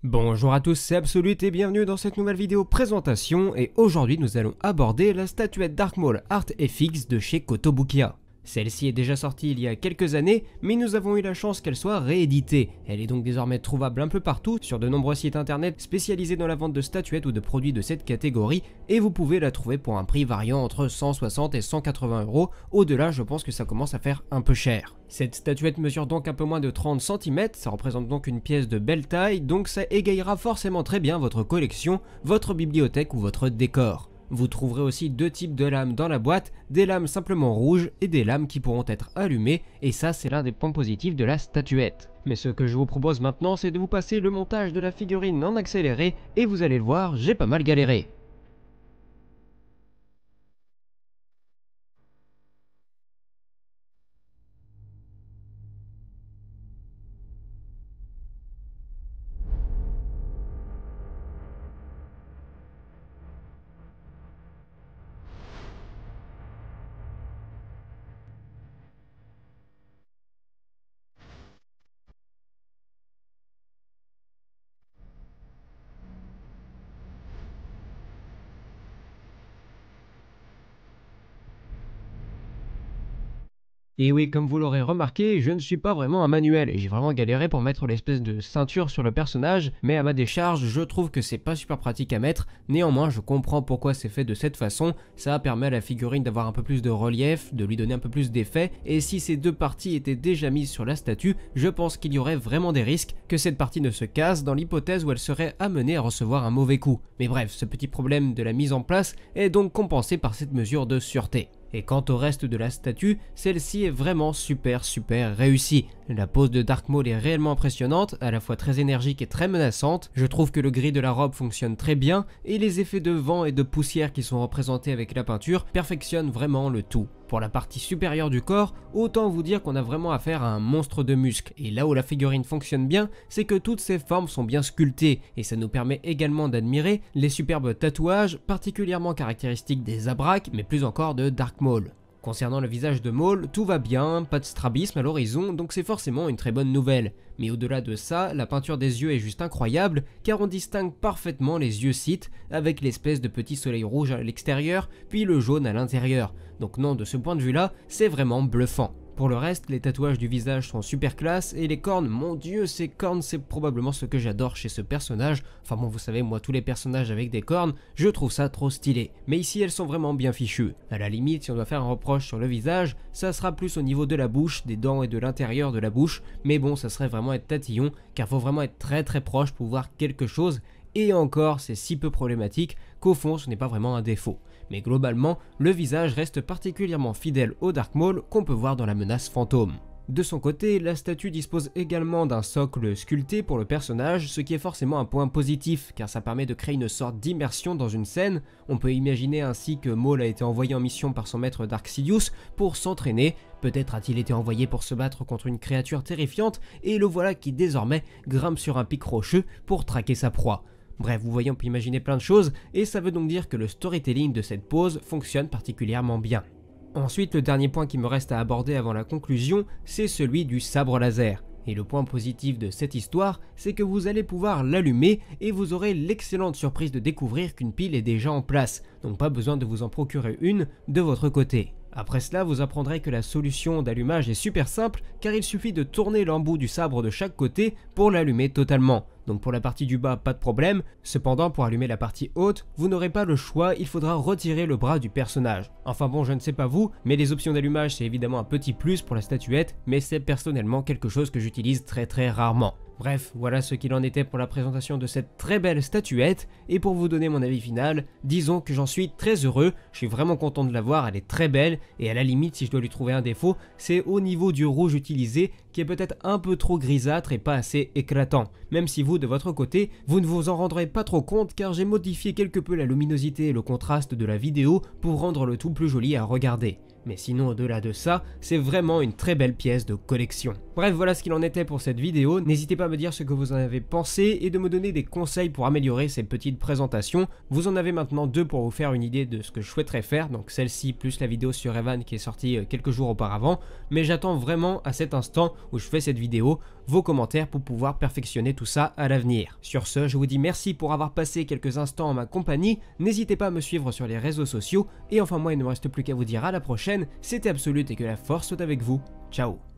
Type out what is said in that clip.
Bonjour à tous, c'est Absolute et bienvenue dans cette nouvelle vidéo présentation et aujourd'hui nous allons aborder la statuette Dark Maul Art FX de chez Kotobukiya. Celle-ci est déjà sortie il y a quelques années, mais nous avons eu la chance qu'elle soit rééditée. Elle est donc désormais trouvable un peu partout sur de nombreux sites internet spécialisés dans la vente de statuettes ou de produits de cette catégorie et vous pouvez la trouver pour un prix variant entre 160 et 180 €. Au-delà, je pense que ça commence à faire un peu cher. Cette statuette mesure donc un peu moins de 30 cm, ça représente donc une pièce de belle taille, donc ça égayera forcément très bien votre collection, votre bibliothèque ou votre décor. Vous trouverez aussi deux types de lames dans la boîte, des lames simplement rouges et des lames qui pourront être allumées, et ça c'est l'un des points positifs de la statuette. Mais ce que je vous propose maintenant, c'est de vous passer le montage de la figurine en accéléré, et vous allez le voir, j'ai pas mal galéré. Et oui, comme vous l'aurez remarqué, je ne suis pas vraiment un manuel et j'ai vraiment galéré pour mettre l'espèce de ceinture sur le personnage, mais à ma décharge, je trouve que c'est pas super pratique à mettre. Néanmoins, je comprends pourquoi c'est fait de cette façon, ça permet à la figurine d'avoir un peu plus de relief, de lui donner un peu plus d'effet, et si ces deux parties étaient déjà mises sur la statue, je pense qu'il y aurait vraiment des risques que cette partie ne se casse dans l'hypothèse où elle serait amenée à recevoir un mauvais coup. Mais bref, ce petit problème de la mise en place est donc compensé par cette mesure de sûreté. Et quant au reste de la statue, celle-ci est vraiment super réussie. La pose de Dark Maul est réellement impressionnante, à la fois très énergique et très menaçante. Je trouve que le gris de la robe fonctionne très bien et les effets de vent et de poussière qui sont représentés avec la peinture perfectionnent vraiment le tout. Pour la partie supérieure du corps, autant vous dire qu'on a vraiment affaire à un monstre de muscles. Et là où la figurine fonctionne bien, c'est que toutes ses formes sont bien sculptées et ça nous permet également d'admirer les superbes tatouages particulièrement caractéristiques des Zabrak, mais plus encore de Dark Maul. Concernant le visage de Maul, tout va bien, pas de strabisme à l'horizon, donc c'est forcément une très bonne nouvelle. Mais au-delà de ça, la peinture des yeux est juste incroyable, car on distingue parfaitement les yeux Sith, avec l'espèce de petit soleil rouge à l'extérieur, puis le jaune à l'intérieur. Donc non, de ce point de vue-là, c'est vraiment bluffant. Pour le reste, les tatouages du visage sont super classe et les cornes, mon dieu, ces cornes c'est probablement ce que j'adore chez ce personnage. Enfin bon, vous savez, moi tous les personnages avec des cornes, je trouve ça trop stylé. Mais ici elles sont vraiment bien fichues. À la limite, si on doit faire un reproche sur le visage, ça sera plus au niveau de la bouche, des dents et de l'intérieur de la bouche. Mais bon, ça serait vraiment être tatillon, car faut vraiment être très proche pour voir quelque chose. Et encore, c'est si peu problématique qu'au fond ce n'est pas vraiment un défaut. Mais globalement, le visage reste particulièrement fidèle au Dark Maul qu'on peut voir dans la menace fantôme. De son côté, la statue dispose également d'un socle sculpté pour le personnage, ce qui est forcément un point positif, car ça permet de créer une sorte d'immersion dans une scène. On peut imaginer ainsi que Maul a été envoyé en mission par son maître Dark Sidious pour s'entraîner, peut-être a-t-il été envoyé pour se battre contre une créature terrifiante, et le voilà qui désormais grimpe sur un pic rocheux pour traquer sa proie. Bref, vous voyez, on peut imaginer plein de choses, et ça veut donc dire que le storytelling de cette pose fonctionne particulièrement bien. Ensuite, le dernier point qui me reste à aborder avant la conclusion, c'est celui du sabre laser. Et le point positif de cette histoire, c'est que vous allez pouvoir l'allumer et vous aurez l'excellente surprise de découvrir qu'une pile est déjà en place, donc pas besoin de vous en procurer une de votre côté. Après cela, vous apprendrez que la solution d'allumage est super simple car il suffit de tourner l'embout du sabre de chaque côté pour l'allumer totalement. Donc pour la partie du bas, pas de problème, cependant pour allumer la partie haute, vous n'aurez pas le choix, il faudra retirer le bras du personnage. Enfin bon, je ne sais pas vous, mais les options d'allumage c'est évidemment un petit plus pour la statuette, mais c'est personnellement quelque chose que j'utilise très rarement. Bref, voilà ce qu'il en était pour la présentation de cette très belle statuette, et pour vous donner mon avis final, disons que j'en suis très heureux, je suis vraiment content de la voir, elle est très belle, et à la limite si je dois lui trouver un défaut, c'est au niveau du rouge utilisé, qui est peut-être un peu trop grisâtre et pas assez éclatant, même si vous de votre côté, vous ne vous en rendrez pas trop compte car j'ai modifié quelque peu la luminosité et le contraste de la vidéo pour rendre le tout plus joli à regarder. Mais sinon au-delà de ça, c'est vraiment une très belle pièce de collection. Bref, voilà ce qu'il en était pour cette vidéo. N'hésitez pas à me dire ce que vous en avez pensé et de me donner des conseils pour améliorer ces petites présentations. Vous en avez maintenant 2 pour vous faire une idée de ce que je souhaiterais faire, donc celle-ci plus la vidéo sur Evan qui est sortie quelques jours auparavant. Mais j'attends vraiment à cet instant où je fais cette vidéo vos commentaires pour pouvoir perfectionner tout ça à l'avenir. Sur ce, je vous dis merci pour avoir passé quelques instants en ma compagnie. N'hésitez pas à me suivre sur les réseaux sociaux. Et enfin moi, il ne me reste plus qu'à vous dire à la prochaine. C'était Absolute et que la force soit avec vous. Ciao.